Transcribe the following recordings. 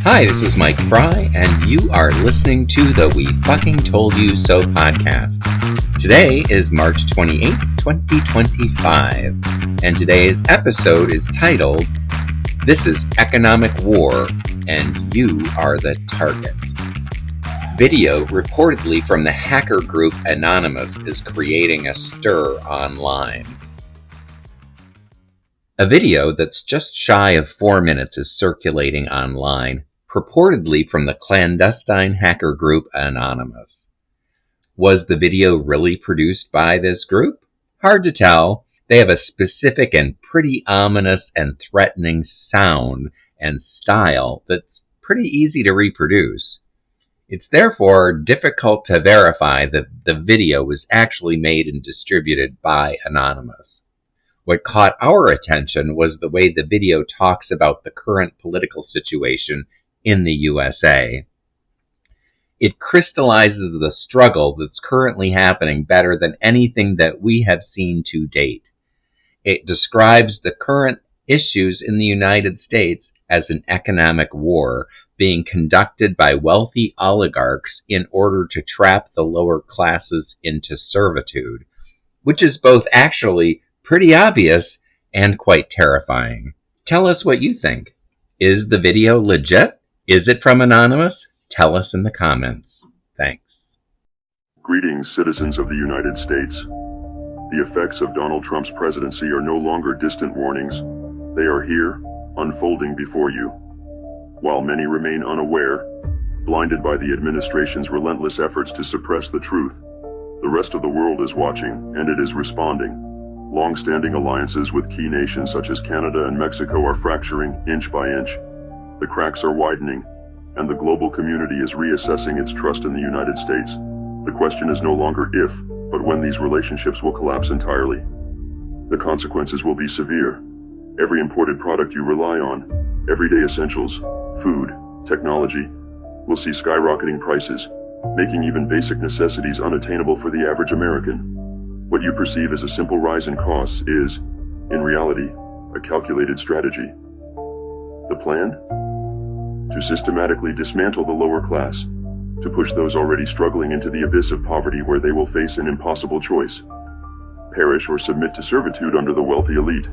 Hi, this is Mike Fry, and you are listening to the We Fucking Told You So podcast. Today is March 28th, 2025, and today's episode is titled, This is Economic War, and You Are the Target. Video reportedly from the hacker group Anonymous is creating a stir online. A video that's just shy of 4 minutes is circulating online, purportedly from the clandestine hacker group Anonymous. Was the video really produced by this group? Hard to tell. They have a specific and pretty ominous and threatening sound and style that's pretty easy to reproduce. It's therefore difficult to verify that the video was actually made and distributed by Anonymous. What caught our attention was the way the video talks about the current political situation in the USA. It crystallizes the struggle that's currently happening better than anything that we have seen to date. It describes the current issues in the United States as an economic war being conducted by wealthy oligarchs in order to trap the lower classes into servitude, which is both actually pretty obvious and quite terrifying. Tell us what you think. Is the video legit? Is it from Anonymous? Tell us in the comments. Thanks. Greetings, citizens of the United States. The effects of Donald Trump's presidency are no longer distant warnings. They are here, unfolding before you. While many remain unaware, blinded by the administration's relentless efforts to suppress the truth, the rest of the world is watching, and it is responding. Long-standing alliances with key nations such as Canada and Mexico are fracturing inch by inch. The cracks are widening, and the global community is reassessing its trust in the United States. The question is no longer if, but when these relationships will collapse entirely. The consequences will be severe. Every imported product you rely on, everyday essentials, food, technology, will see skyrocketing prices, making even basic necessities unattainable for the average American. What you perceive as a simple rise in costs is, in reality, a calculated strategy. The plan? To systematically dismantle the lower class, to push those already struggling into the abyss of poverty where they will face an impossible choice. Perish or submit to servitude under the wealthy elite.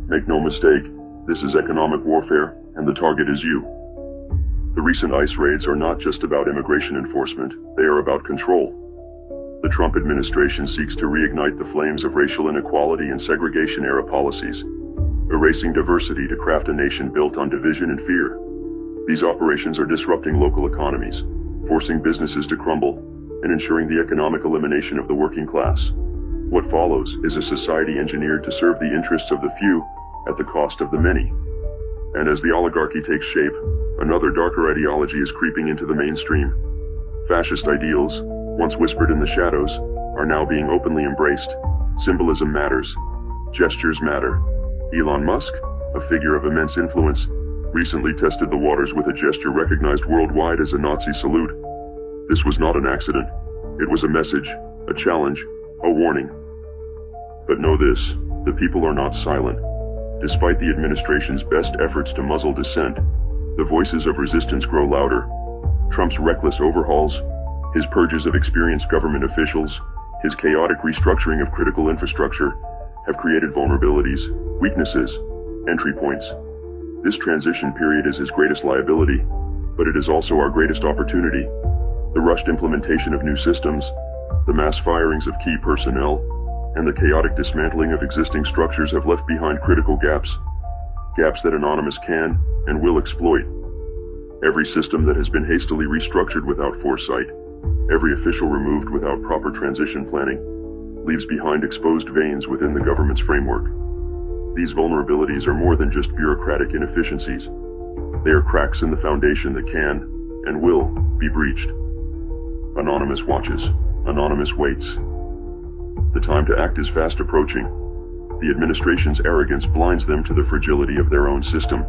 Make no mistake, this is economic warfare, and the target is you. The recent ICE raids are not just about immigration enforcement, they are about control. The Trump administration seeks to reignite the flames of racial inequality and segregation-era policies, erasing diversity to craft a nation built on division and fear. These operations are disrupting local economies, forcing businesses to crumble, and ensuring the economic elimination of the working class. What follows is a society engineered to serve the interests of the few at the cost of the many. And as the oligarchy takes shape, another darker ideology is creeping into the mainstream. Fascist ideals, once whispered in the shadows, are now being openly embraced. Symbolism matters. Gestures matter. Elon Musk, a figure of immense influence, recently tested the waters with a gesture recognized worldwide as a Nazi salute. This was not an accident. It was a message, a challenge, a warning. But know this, the people are not silent. Despite the administration's best efforts to muzzle dissent, the voices of resistance grow louder. Trump's reckless overhauls, his purges of experienced government officials, his chaotic restructuring of critical infrastructure, have created vulnerabilities, weaknesses, entry points. This transition period is his greatest liability, but it is also our greatest opportunity. The rushed implementation of new systems, the mass firings of key personnel, and the chaotic dismantling of existing structures have left behind critical gaps that Anonymous can and will exploit. Every system that has been hastily restructured without foresight, every official removed without proper transition planning, leaves behind exposed veins within the government's framework. These vulnerabilities are more than just bureaucratic inefficiencies. They are cracks in the foundation that can, and will, be breached. Anonymous watches. Anonymous waits. The time to act is fast approaching. The administration's arrogance blinds them to the fragility of their own system.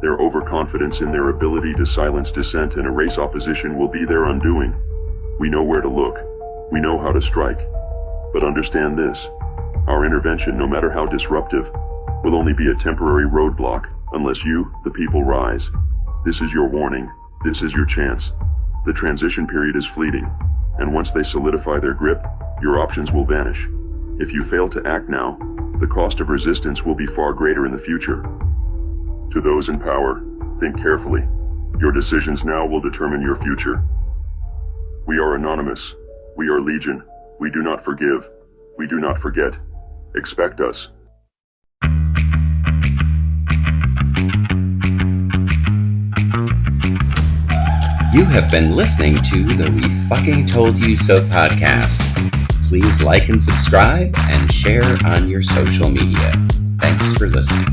Their overconfidence in their ability to silence dissent and erase opposition will be their undoing. We know where to look. We know how to strike. But understand this, our intervention, no matter how disruptive, will only be a temporary roadblock unless you, the people, rise. This is your warning. This is your chance. The transition period is fleeting, and once they solidify their grip, your options will vanish. If you fail to act now, the cost of resistance will be far greater in the future. To those in power, think carefully. Your decisions now will determine your future. We are anonymous. We are Legion. We do not forgive. We do not forget. Expect us. You have been listening to the We Fucking Told You So podcast. Please like and subscribe and share on your social media. Thanks for listening.